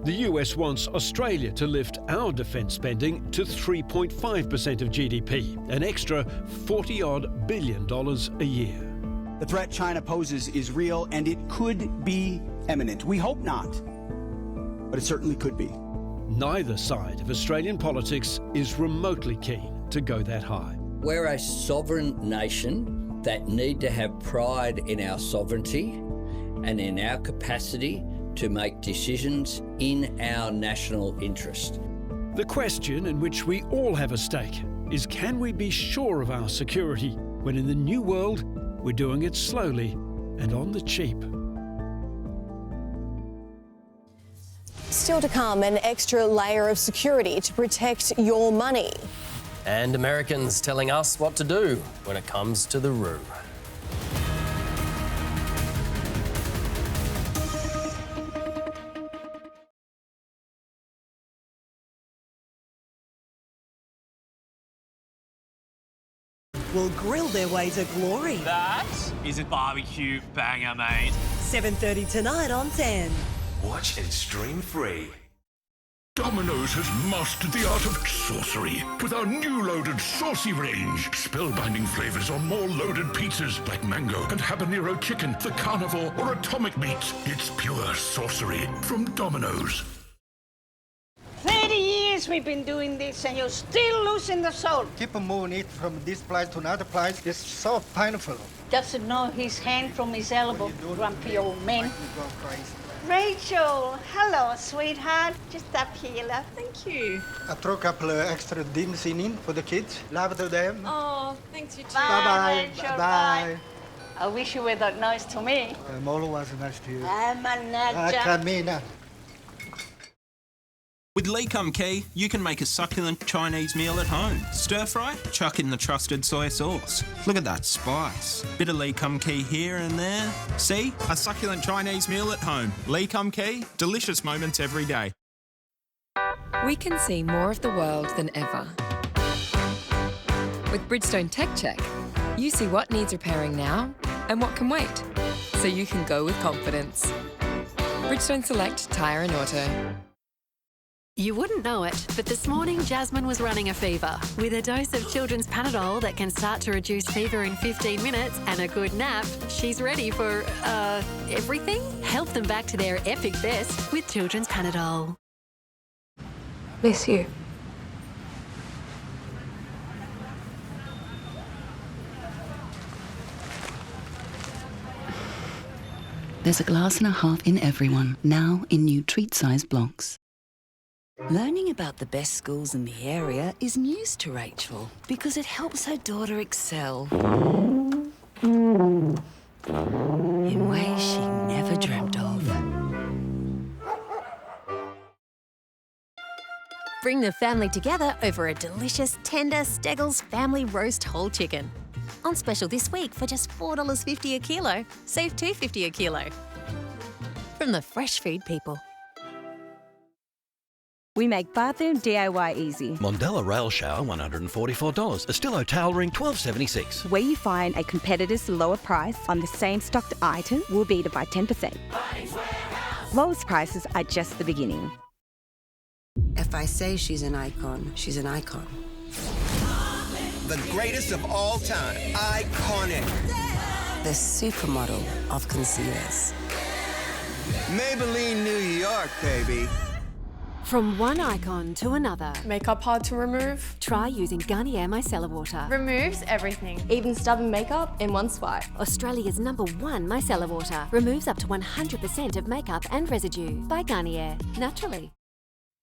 The US wants Australia to lift our defence spending to 3.5% of GDP, an extra $40-odd billion a year. The threat China poses is real, and it could be imminent. We hope not, but it certainly could be. Neither side of Australian politics is remotely keen to go that high. We're a sovereign nation that need to have pride in our sovereignty and in our capacity to make decisions in our national interest. The question in which we all have a stake is, can we be sure of our security when in the new world we're doing it slowly and on the cheap? Still to come, an extra layer of security to protect your money. And Americans telling us what to do when it comes to the roo. Will grill their way to glory. That is a barbecue banger, mate. 7:30 tonight on 10. Watch and stream free. Domino's has mastered the art of sorcery with our new loaded saucy range. Spellbinding flavors on more loaded pizzas like mango and habanero chicken, the carnivore or atomic meats. It's pure sorcery from Domino's. 30 years we've been doing this and you're still losing the soul. Keep moving it from this place to another place. It's so painful. Doesn't know his hand from his elbow, grumpy old man. Rachel, hello, sweetheart. Just up here, love. Thank you. I threw a couple of extra dinners in for the kids. Love to them. Oh, thanks you too. Bye-bye. Rachel, Bye. I wish you were that nice to me. Molo was nice to you. I'm a nudger. Kamina. With Lee Kum Kee, you can make a succulent Chinese meal at home. Stir fry, chuck in the trusted soy sauce. Look at that spice. Bit of Lee Kum Kee here and there. See? A succulent Chinese meal at home. Lee Kum Kee, delicious moments every day. We can see more of the world than ever. With Bridgestone Tech Check, you see what needs repairing now and what can wait, so you can go with confidence. Bridgestone Select Tyre and Auto. You wouldn't know it, but this morning Jasmine was running a fever. With a dose of children's Panadol that can start to reduce fever in 15 minutes and a good nap, she's ready for, everything? Help them back to their epic best with children's Panadol. Miss you. There's a glass and a half in everyone, now in new treat-size blocks. Learning about the best schools in the area is news to Rachel because it helps her daughter excel in ways she never dreamt of. Bring the family together over a delicious, tender Steggles family roast whole chicken. On special this week for just $4.50 a kilo. Save $2.50 a kilo. From the fresh food people. We make bathroom DIY easy. Mondella Rail Shower, $144. Estillo Towel Ring, $12.76. Where you find a competitor's lower price on the same stocked item, we'll beat it by 10%. Lowest prices are just the beginning. If I say she's an icon, she's an icon. The greatest of all time. Iconic. The supermodel of concealers. Maybelline New York, baby. From one icon to another. Makeup hard to remove? Try using Garnier Micellar Water. Removes everything, even stubborn makeup in one swipe. Australia's #1 micellar water. Removes up to 100% of makeup and residue. By Garnier. Naturally.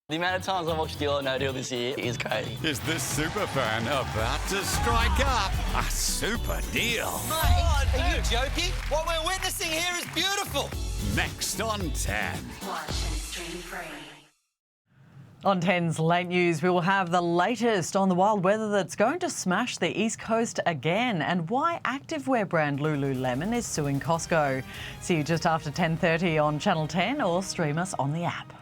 The amount of times I've watched Deal or No Deal this year is crazy. Is this super fan about to strike up? A super deal. Mate, are you joking? What we're witnessing here is beautiful. Next on 10. Watch and stream free. On 10's Late News, we will have the latest on the wild weather that's going to smash the East Coast again and why activewear brand Lululemon is suing Costco. See you just after 10:30 on Channel 10 or stream us on the app.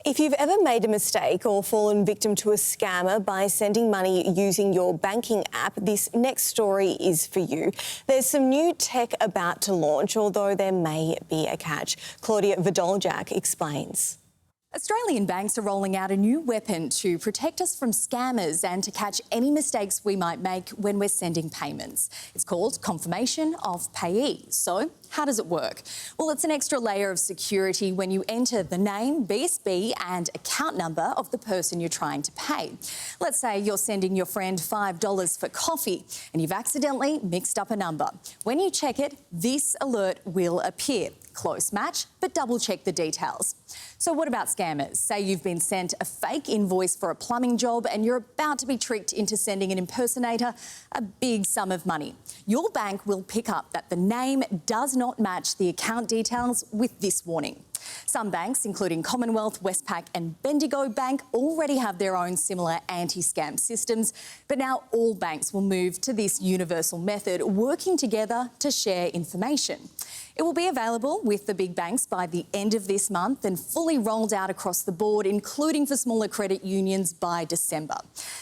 If you've ever made a mistake or fallen victim to a scammer by sending money using your banking app, this next story is for you. There's some new tech about to launch, although there may be a catch. Claudia Vodoljak explains. Australian banks are rolling out a new weapon to protect us from scammers and to catch any mistakes we might make when we're sending payments. It's called confirmation of payee. So, how does it work? Well, it's an extra layer of security when you enter the name, BSB and account number of the person you're trying to pay. Let's say you're sending your friend $5 for coffee and you've accidentally mixed up a number. When you check it, this alert will appear. Close match, but double check the details. So what about scammers? Say you've been sent a fake invoice for a plumbing job and you're about to be tricked into sending an impersonator a big sum of money. Your bank will pick up that the name does not match the account details with this warning. Some banks, including Commonwealth, Westpac and Bendigo Bank, already have their own similar anti-scam systems, but now all banks will move to this universal method, working together to share information. It will be available with the big banks by the end of this month and fully rolled out across the board, including for smaller credit unions by December.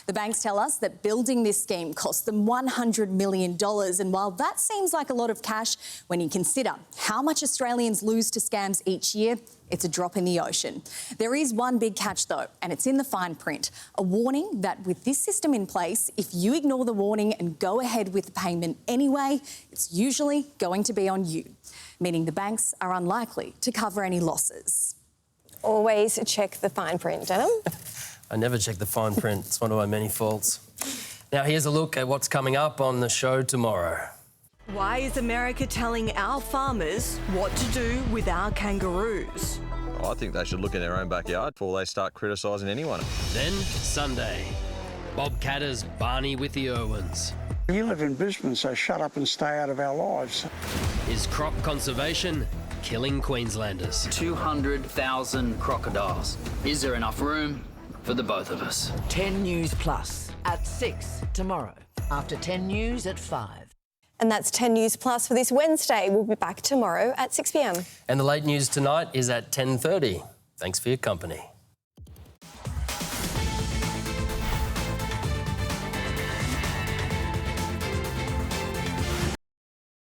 The banks tell us that building this scheme cost them $100 million, and while that seems like a lot of cash, when you consider how much Australians lose to scams each year, it's a drop in the ocean. There is one big catch though, and it's in the fine print. A warning that with this system in place, if you ignore the warning and go ahead with the payment anyway, it's usually going to be on you, meaning the banks are unlikely to cover any losses. Always check the fine print, Denham. I never check the fine print. It's one of my many faults. Now here's a look at what's coming up on the show tomorrow. Why is America telling our farmers what to do with our kangaroos? I think they should look in their own backyard before they start criticising anyone. Then Sunday, Bob Catter's Barney with the Irwins. You live in Brisbane, so shut up and stay out of our lives. Is crop conservation killing Queenslanders? 200,000 crocodiles. Is there enough room for the both of us? 10 News Plus at 6 tomorrow. After 10 News at 5. And that's 10 News Plus for this Wednesday. We'll be back tomorrow at 6 p.m. And the late news tonight is at 10:30. Thanks for your company.